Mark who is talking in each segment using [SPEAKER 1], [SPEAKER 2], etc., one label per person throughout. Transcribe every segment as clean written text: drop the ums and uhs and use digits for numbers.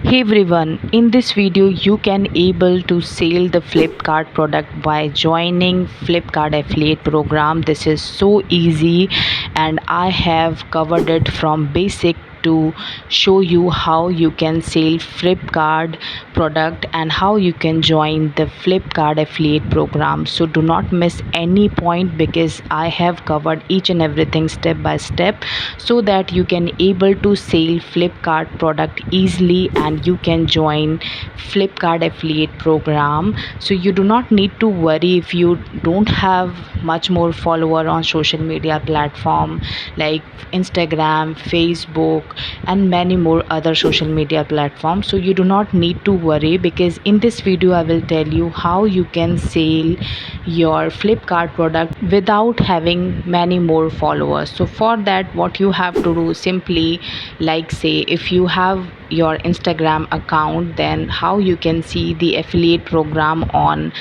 [SPEAKER 1] Hey everyone, in this video you can able to sell the Flipkart product by joining Flipkart affiliate program. This is so easy and I have covered it from basic to show you how you can sell Flipkart product and how you can join the Flipkart affiliate program. So do not miss any point because I have covered each and everything step by step so that you can able to sell Flipkart product easily and you can join Flipkart affiliate program. So you do not need to worry if you don't have much more follower on social media platform like Instagram, Facebook and many more other social media platforms. So you do not need to worry because in this video I will tell you how you can sell your Flipkart product without having many more followers. So for that what you have to do simply, like say if you have your Instagram account, then how you can see the affiliate program on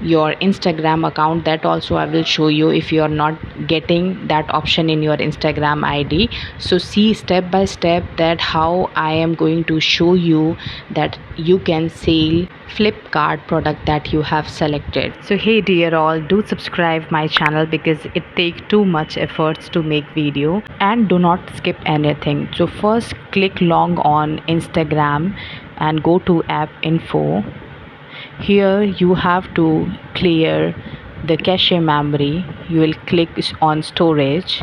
[SPEAKER 1] your Instagram account, that also I will show you if you are not getting that option in your Instagram ID. So see step by step that how I am going to show you that you can sell Flipkart product that you have selected. So hey dear all, do subscribe my channel because it takes too much efforts to make video, and do not skip anything. So first click log on Instagram and go to app info. Here you have to clear the cache memory. You will click on storage.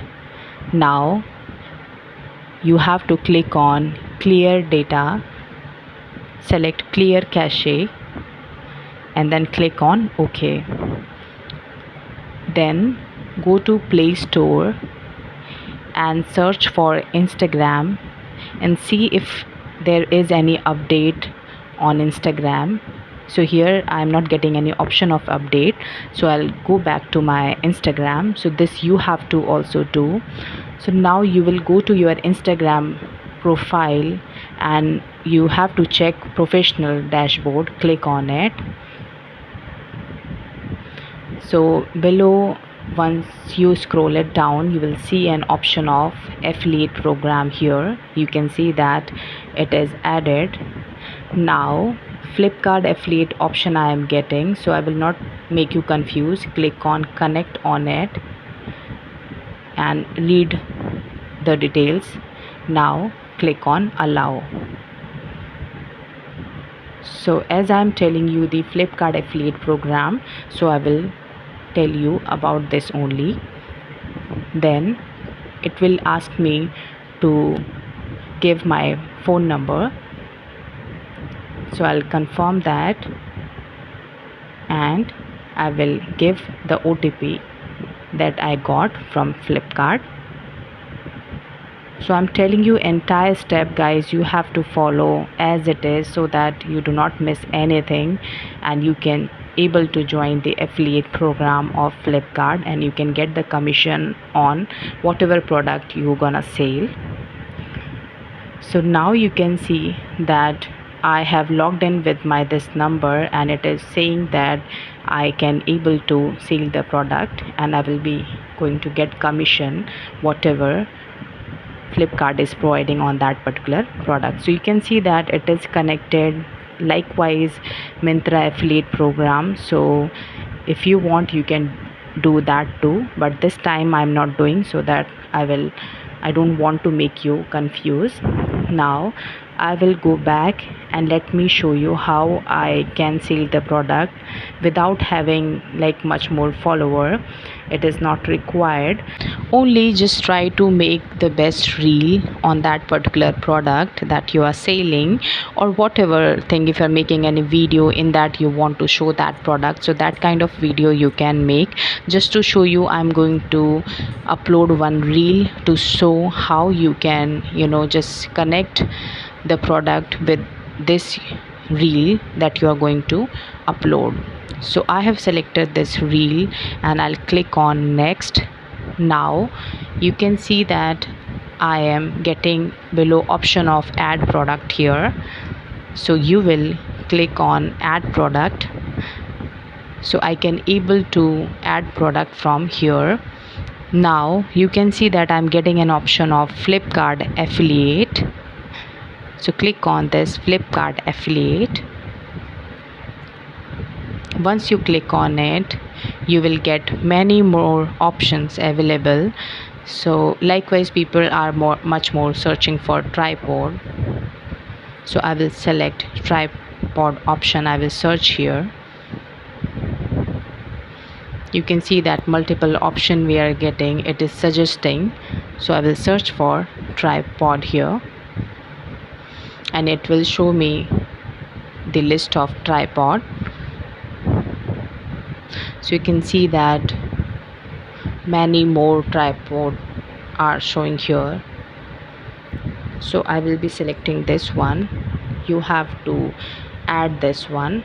[SPEAKER 1] Now you have to click on clear data, select clear cache and then click on OK. Then go to Play Store and search for Instagram and see if there is any update on Instagram. So here I am not getting any option of update, so I'll go back to my Instagram. So this you have to also do. So now you will go to your Instagram profile and you have to check professional dashboard. Click on it. So below, once you scroll it down, you will see an option of affiliate program. Here you can see that it is added. Now Flipkart affiliate option I am getting, so I will not make you confused. Click on connect on it and read the details. Now click on allow. So as I am telling you the Flipkart affiliate program, so I will tell you about this only. Then it will ask me to give my phone number, so I'll confirm that and I will give the OTP that I got from Flipkart. So I'm telling you entire step guys, you have to follow as it is so that you do not miss anything and you can able to join the affiliate program of Flipkart and you can get the commission on whatever product you're gonna sell. So now you can see that I have logged in with my this number and it is saying that I can able to sell the product and I will be going to get commission whatever Flipkart is providing on that particular product. So you can see that it is connected. Likewise Myntra affiliate program, so if you want you can do that too, but this time I'm not doing so that I don't want to make you confused. Now I will go back and let me show you how I can sell the product without having like much more follower. It is not required. Only just try to make the best reel on that particular product that you are selling, or whatever thing, if you're making any video in that you want to show that product, so that kind of video you can make. Just to show you, I'm going to upload one reel to show how you can just connect the product with this reel that you are going to upload. So I have selected this reel and I'll click on next. Now you can see that I am getting below option of add product here, so you will click on add product. So I can able to add product from here. Now you can see that I'm getting an option of Flipkart affiliate. So click on this Flipkart affiliate. Once you click on it, you will get many more options available. So likewise, people are much more searching for tripod. So I will select tripod option. I will search here. You can see that multiple option we are getting, it is suggesting. So I will search for tripod here, and it will show me the list of tripod. So you can see that many more tripod are showing here. So I will be selecting this one. You have to add this one.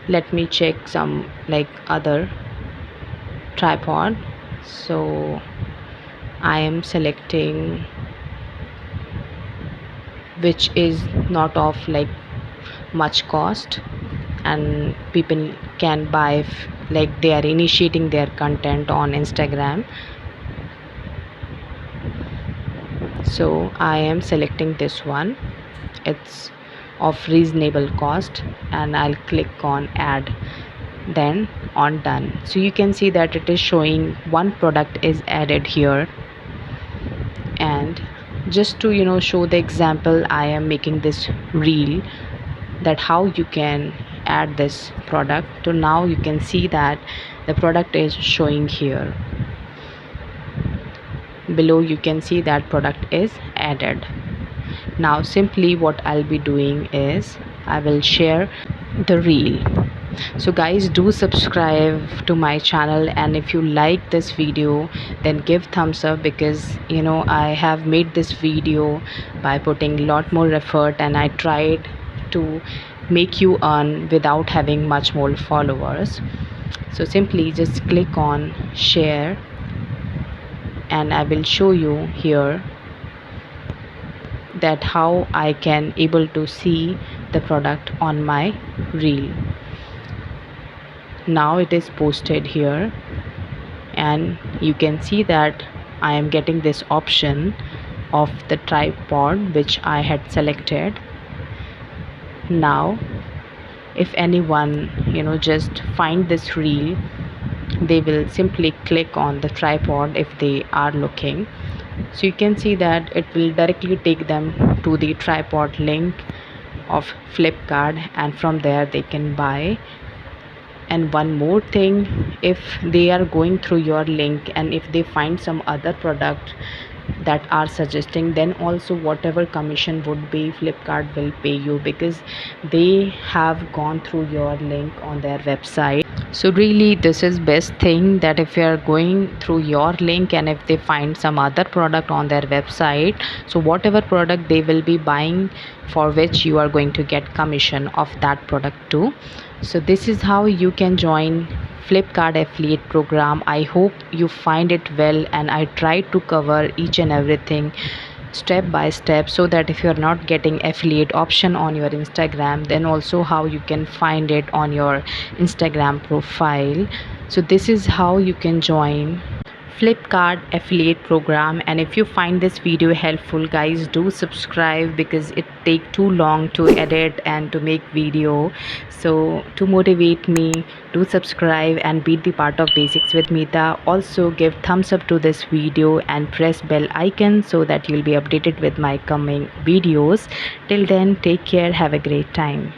[SPEAKER 1] Let me check some like other tripod. So I am selecting which is not of like much cost, and people can buy like they are initiating their content on Instagram. So I am selecting this one. It's of reasonable cost, and I'll click on add, then on done. So you can see that it is showing one product is added here. And just to show the example, I am making this reel that how you can add this product. So now you can see that the product is showing here. Below you can see that product is added. Now simply what I'll be doing is I will share the reel. So guys, do subscribe to my channel, and if you like this video, then give thumbs up, because I have made this video by putting a lot more effort, and I tried to make you earn without having much more followers. So simply just click on share, and I will show you here that how I can able to see the product on my reel. Now it is posted here, and you can see that I am getting this option of the tripod which I had selected. Now if anyone just find this reel, they will simply click on the tripod if they are looking. So you can see that it will directly take them to the tripod link of Flipkart, and from there they can buy. And one more thing, if they are going through your link and if they find some other product that are suggesting, then also whatever commission would be, Flipkart will pay you, because they have gone through your link on their website. So really this is best thing, that if you are going through your link and if they find some other product on their website, so whatever product they will be buying, for which you are going to get commission of that product too. So this is how you can join Flipkart affiliate program. I hope you find it well, and I try to cover each and everything step by step, so that if you're not getting affiliate option on your Instagram, then also how you can find it on your Instagram profile. So this is how you can join Flipkart affiliate program. And if you find this video helpful, guys, do subscribe, because it take too long to edit and to make video. So to motivate me, do subscribe and be the part of Basics with Meeta. Also give thumbs up to this video and press bell icon, so that you'll be updated with my coming videos. Till then, take care, have a great time.